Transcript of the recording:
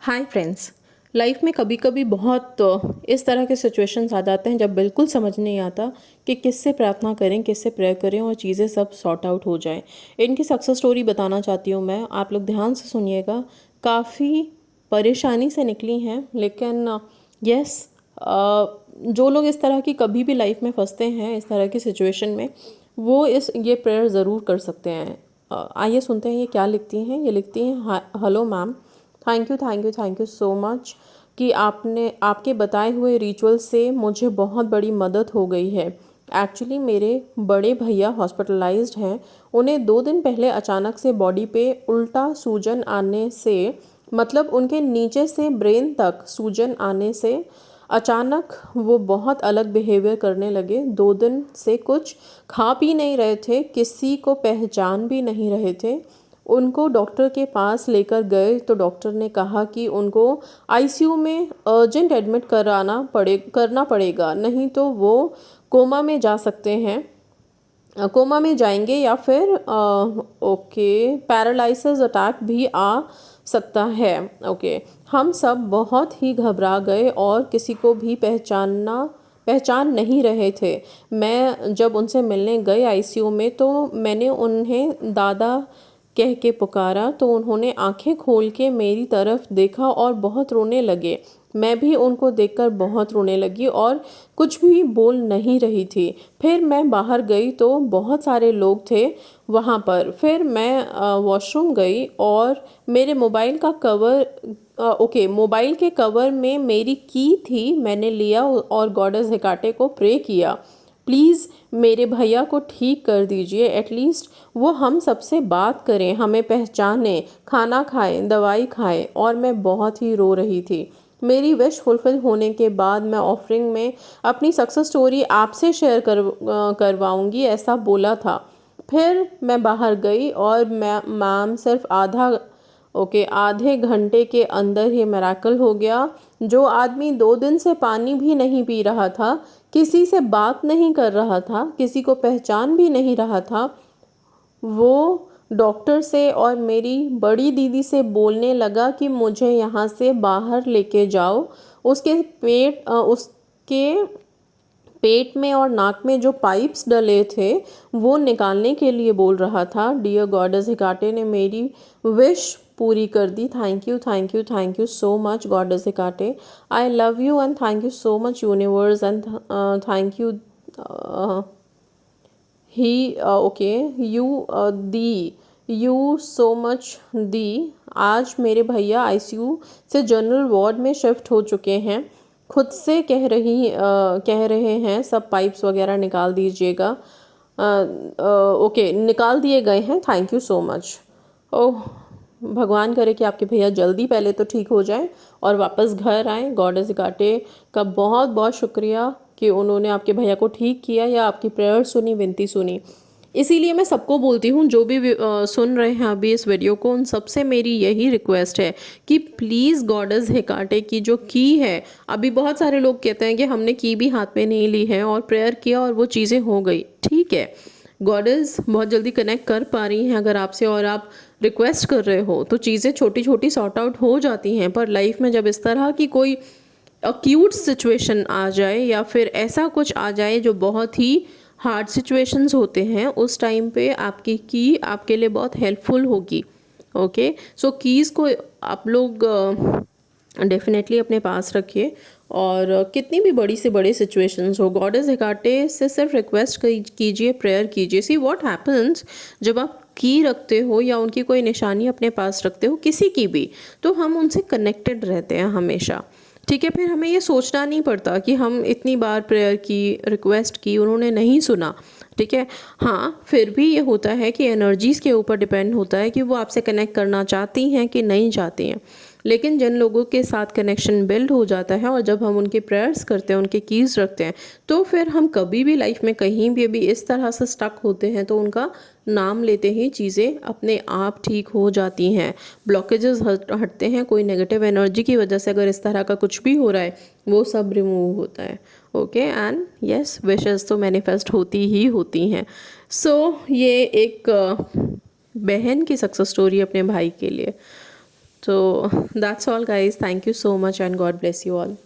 Hi friends. Life में कभी कभी बहुत इस तरह के सिचुएशंस आ जाते हैं जब बिल्कुल समझ नहीं आता कि किससे प्रार्थना करें, किससे प्रेयर करें और चीज़ें सब सॉर्ट आउट हो जाएं। इनकी सक्सेस स्टोरी बताना चाहती हूँ मैं, आप लोग ध्यान से सुनिएगा। काफ़ी परेशानी से निकली हैं, लेकिन यस, जो लोग इस तरह की कभी भी लाइफ में फंसते हैं इस तरह की सिचुएशन में, वो ये प्रेयर ज़रूर कर सकते हैं। आइए सुनते हैं ये क्या लिखती हैं। ये लिखती हैं, hello ma'am, thank you so much कि आपके बताए हुए रिचुअल से मुझे बहुत बड़ी मदद हो गई है। एक्चुअली मेरे बड़े भैया हॉस्पिटलाइज्ड हैं। उन्हें 2 दिन पहले अचानक से बॉडी पे उल्टा सूजन आने से, मतलब उनके नीचे से ब्रेन तक सूजन आने से अचानक वो बहुत अलग बिहेवियर करने लगे। 2 दिन से कुछ खा पी नहीं रहे थे, किसी को पहचान भी नहीं रहे थे। उनको डॉक्टर के पास लेकर गए तो डॉक्टर ने कहा कि उनको आईसीयू में अर्जेंट एडमिट करना पड़ेगा, नहीं तो वो कोमा में जा सकते हैं, कोमा में जाएंगे या फिर पैरालिसिस अटैक भी आ सकता है। ओके, हम सब बहुत ही घबरा गए और किसी को भी पहचान नहीं रहे थे। मैं जब उनसे मिलने गई आईसीयू में तो मैंने उन्हें दादा कह के पुकारा तो उन्होंने आंखें खोल के मेरी तरफ देखा और बहुत रोने लगे। मैं भी उनको देखकर बहुत रोने लगी और कुछ भी बोल नहीं रही थी। फिर मैं बाहर गई तो बहुत सारे लोग थे वहाँ पर। फिर मैं वॉशरूम गई और मेरे मोबाइल के कवर में मेरी की थी, मैंने लिया और गॉडेस हेकाटे को प्रे किया, प्लीज़ मेरे भैया को ठीक कर दीजिए, एटलीस्ट वो हम सबसे बात करें, हमें पहचाने, खाना खाएं, दवाई खाएं। और मैं बहुत ही रो रही थी। मेरी विश फुलफिल होने के बाद मैं ऑफरिंग में अपनी सक्सेस स्टोरी आपसे शेयर करवाऊंगी, ऐसा बोला था। फिर मैं बाहर गई और मैम सिर्फ आधे घंटे के अंदर ही मिरेकल हो गया। जो आदमी 2 दिन से पानी भी नहीं पी रहा था, किसी से बात नहीं कर रहा था, किसी को पहचान भी नहीं रहा था, वो डॉक्टर से और मेरी बड़ी दीदी से बोलने लगा कि मुझे यहाँ से बाहर लेके जाओ। उसके पेट में और नाक में जो पाइप्स डले थे वो निकालने के लिए बोल रहा था। डियर गॉडेस हिकाटे ने मेरी विश पूरी कर दी। Thank you so much goddess Hecate. I love you and thank you so much universe and thank you you so much दी। आज मेरे भैया आईसीयू से जनरल वार्ड में शिफ्ट हो चुके हैं। खुद से कह रहे हैं सब पाइप्स वगैरह निकाल दीजिएगा। निकाल दिए गए हैं। Thank you so much. ओह, भगवान करे कि आपके भैया जल्दी पहले तो ठीक हो जाएं और वापस घर आएं। गॉडेस हिकाटे का बहुत बहुत शुक्रिया कि उन्होंने आपके भैया को ठीक किया या आपकी प्रेयर सुनी, विनती सुनी। इसीलिए मैं सबको बोलती हूँ, जो भी सुन रहे हैं अभी इस वीडियो को, उन सबसे मेरी यही रिक्वेस्ट है कि प्लीज़ गॉडेस हेकाटे की जो की है, अभी बहुत सारे लोग कहते हैं कि हमने की भी हाथ में नहीं ली है और प्रेयर किया और वो चीज़ें हो गई। ठीक है, गॉडेस बहुत जल्दी कनेक्ट कर पा रही हैं अगर आपसे, और आप रिक्वेस्ट कर रहे हो तो चीज़ें छोटी छोटी सॉर्ट आउट हो जाती हैं। पर लाइफ में जब इस तरह की कोई अक्यूट सिचुएशन आ जाए या फिर ऐसा कुछ आ जाए जो बहुत ही हार्ड सिचुएशंस होते हैं, उस टाइम पे आपकी की आपके लिए बहुत हेल्पफुल होगी। ओके, सो कीज़ को आप लोग डेफिनेटली अपने पास रखिए। और कितनी भी बड़ी से बड़ी सिचुएशंस हो, गॉडेस हेकाटे से सिर्फ रिक्वेस्ट कीजिए, प्रेयर कीजिए। सी व्हाट हैपन्स, जब आप की रखते हो या उनकी कोई निशानी अपने पास रखते हो, किसी की भी, तो हम उनसे कनेक्टेड रहते हैं हमेशा। ठीक है, फिर हमें ये सोचना नहीं पड़ता कि हम इतनी बार प्रेयर की, रिक्वेस्ट की, उन्होंने नहीं सुना। ठीक है, हाँ, फिर भी ये होता है कि एनर्जीज़ के ऊपर डिपेंड होता है कि वो आपसे कनेक्ट करना चाहती हैं कि नहीं चाहती हैं। लेकिन जिन लोगों के साथ कनेक्शन बिल्ड हो जाता है और जब हम उनके प्रेयर्स करते हैं, उनके कीज़ रखते हैं, तो फिर हम कभी भी लाइफ में कहीं भी इस तरह से स्टक होते हैं तो उनका नाम लेते ही चीज़ें अपने आप ठीक हो जाती हैं। ब्लॉकेजेस हटते हैं। कोई नेगेटिव एनर्जी की वजह से अगर इस तरह का कुछ भी हो रहा है, वो सब रिमूव होता है। ओके, एंड यस, विशेस तो मैनिफेस्ट होती ही होती हैं। सो ये एक बहन की सक्सेस स्टोरी अपने भाई के लिए। तो that's all guys, thank you so much and God bless you all.